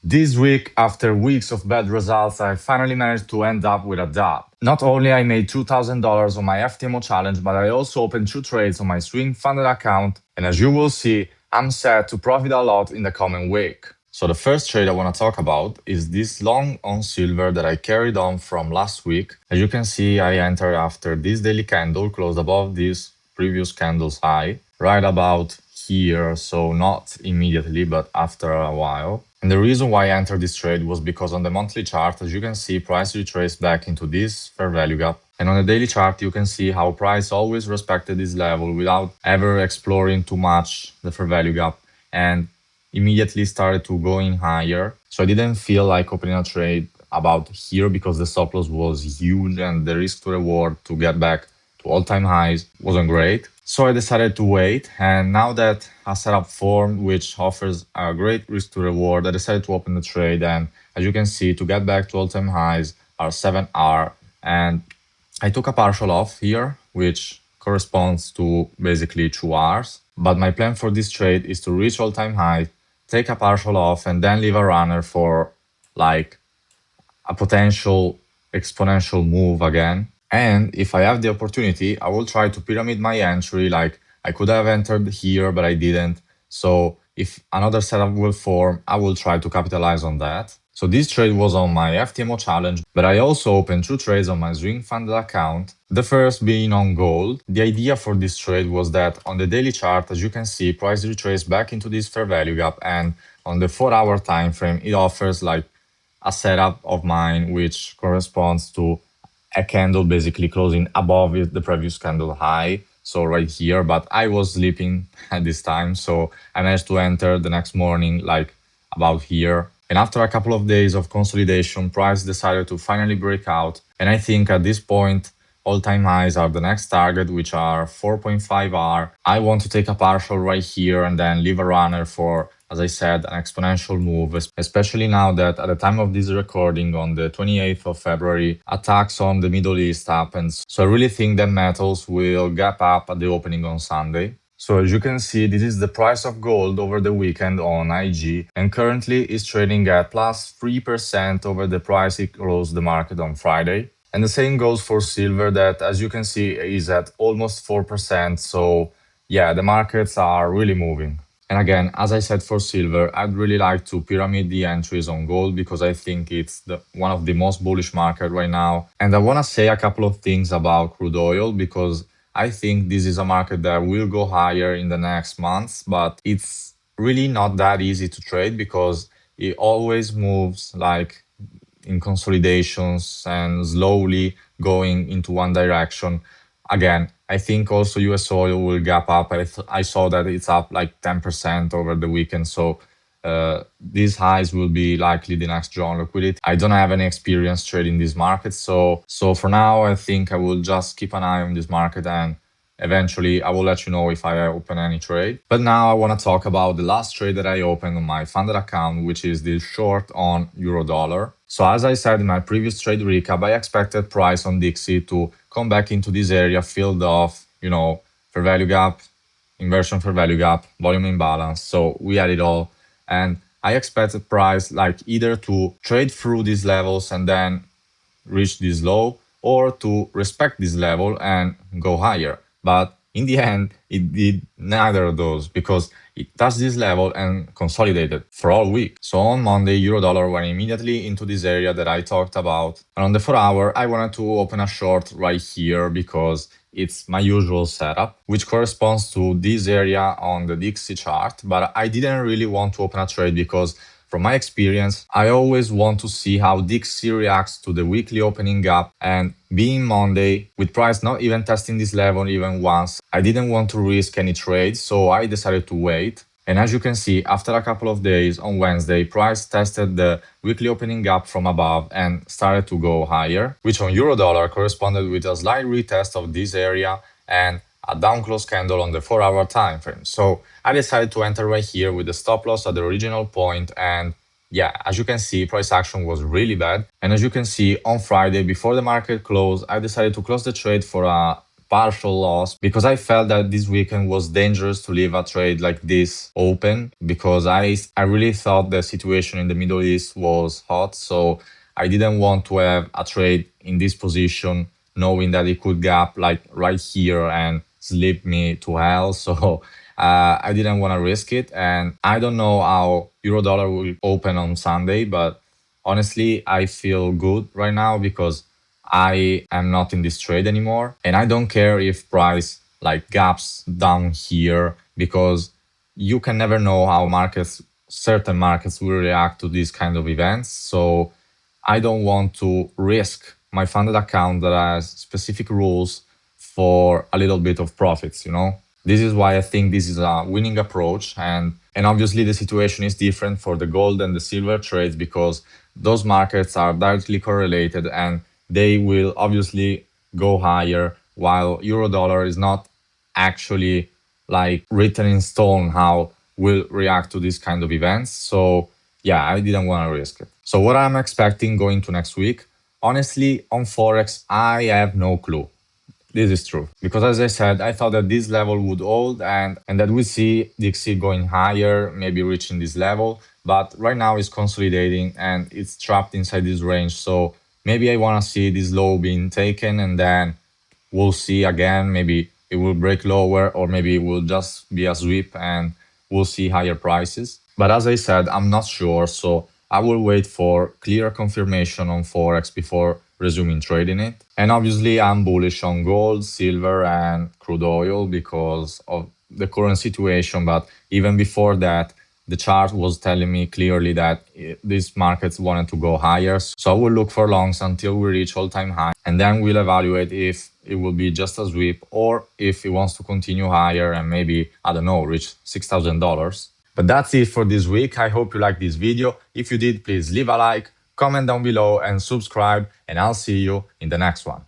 This week, after weeks of bad results, I finally managed to end up with a dub. Not only I made $2,000 on my FTMO challenge, but I also opened 2 trades on my swing funded account, and as you will see, I'm set to profit a lot in the coming week. So the first trade I want to talk about is this long on silver that I carried on from last week. As you can see, I entered after this daily candle closed above this previous candle's high, right about here, so not immediately, but after a while. And the reason why I entered this trade was because on the monthly chart, as you can see, price retraced back into this fair value gap. And on the daily chart, you can see how price always respected this level without ever exploring too much the fair value gap and immediately started to going higher. So I didn't feel like opening a trade about here because the stop loss was huge and the risk to reward to get back to all-time highs wasn't great. So I decided to wait, and now that a setup formed which offers a great risk to reward, I decided to open the trade, and as you can see, to get back to all-time highs are 7R, and I took a partial off here, which corresponds to basically 2 hours. But my plan for this trade is to reach all-time high, take a partial off, and then leave a runner for like a potential exponential move again. And if I have the opportunity, I will try to pyramid my entry. Like I could have entered here, but I didn't. So if another setup will form, I will try to capitalize on that. So this trade was on my FTMO challenge, but I also opened 2 trades on my swing funded account. The first being on gold. The idea for this trade was that on the daily chart, as you can see, price retraced back into this fair value gap, and on the 4-hour time frame, it offers like a setup of mine which corresponds to a candle basically closing above the previous candle high, so right here. But I was sleeping at this time, so I managed to enter the next morning like about here. And after a couple of days of consolidation, price decided to finally break out, and I think at this point all-time highs are the next target, which are 4.5R. I want to take a partial right here and then leave a runner for, as I said, an exponential move, especially now that at the time of this recording on the 28th of February, attacks on the Middle East happens. So I really think that metals will gap up at the opening on Sunday. So as you can see, this is the price of gold over the weekend on IG, and currently is trading at plus 3% over the price it closed the market on Friday. And the same goes for silver that, as you can see, is at almost 4%. So yeah, the markets are really moving. And again, as I said for silver, I'd really like to pyramid the entries on gold because I think it's one of the most bullish market right now. And I want to say a couple of things about crude oil because I think this is a market that will go higher in the next months, but it's really not that easy to trade because it always moves like in consolidations and slowly going into one direction. Again, I think also US oil will gap up. I saw that it's up like 10% over the weekend. So these highs will be likely the next draw on liquidity. I don't have any experience trading these markets. So for now, I think I will just keep an eye on this market, and eventually I will let you know if I open any trade. But now I want to talk about the last trade that I opened on my funded account, which is the short on euro-dollar. So as I said in my previous trade recap, I expected price on Dixie to come back into this area filled off, fair value gap, inversion fair value gap, volume imbalance. So we had it all. And I expected price like either to trade through these levels and then reach this low, or to respect this level and go higher. But in the end, it did neither of those because it touched this level and consolidated for all week. So on Monday, euro-dollar went immediately into this area that I talked about. And on the 4-hour, I wanted to open a short right here because it's my usual setup, which corresponds to this area on the Dixie chart. But I didn't really want to open a trade because from my experience, I always want to see how Dixie reacts to the weekly opening gap, and being Monday, with price not even testing this level even once, I didn't want to risk any trade, so I decided to wait. And as you can see, after a couple of days on Wednesday, price tested the weekly opening gap from above and started to go higher, which on euro-dollar corresponded with a slight retest of this area and a down close candle on the 4-hour time frame. So I decided to enter right here with the stop loss at the original point, and yeah, as you can see, price action was really bad. And as you can see, on Friday, before the market closed, I decided to close the trade for a partial loss because I felt that this weekend was dangerous to leave a trade like this open because I really thought the situation in the Middle East was hot. So I didn't want to have a trade in this position knowing that it could gap like right here and slip me to hell. So I didn't want to risk it. And I don't know how euro dollar will open on Sunday, but honestly, I feel good right now because I am not in this trade anymore. And I don't care if price like gaps down here because you can never know how certain markets will react to these kind of events. So I don't want to risk my funded account that has specific rules for a little bit of profits, you know? This is why I think this is a winning approach. And obviously the situation is different for the gold and the silver trades because those markets are directly correlated and they will obviously go higher while euro dollar is not actually like written in stone how will react to this kind of events. So yeah, I didn't want to risk it. So what I'm expecting going to next week, honestly, on Forex, I have no clue. This is true. Because as I said, I thought that this level would hold and that we see the XC going higher, maybe reaching this level. But right now it's consolidating and it's trapped inside this range. So maybe I want to see this low being taken and then we'll see again. Maybe it will break lower or maybe it will just be a sweep and we'll see higher prices. But as I said, I'm not sure. So I will wait for clear confirmation on Forex before resuming trading it. And obviously, I'm bullish on gold, silver, and crude oil because of the current situation. But even before that, the chart was telling me clearly that these markets wanted to go higher. So I will look for longs until we reach all-time high. And then we'll evaluate if it will be just a sweep or if it wants to continue higher and maybe, I don't know, reach $6,000. But that's it for this week. I hope you liked this video. If you did, please leave a like, comment down below and subscribe, and I'll see you in the next one.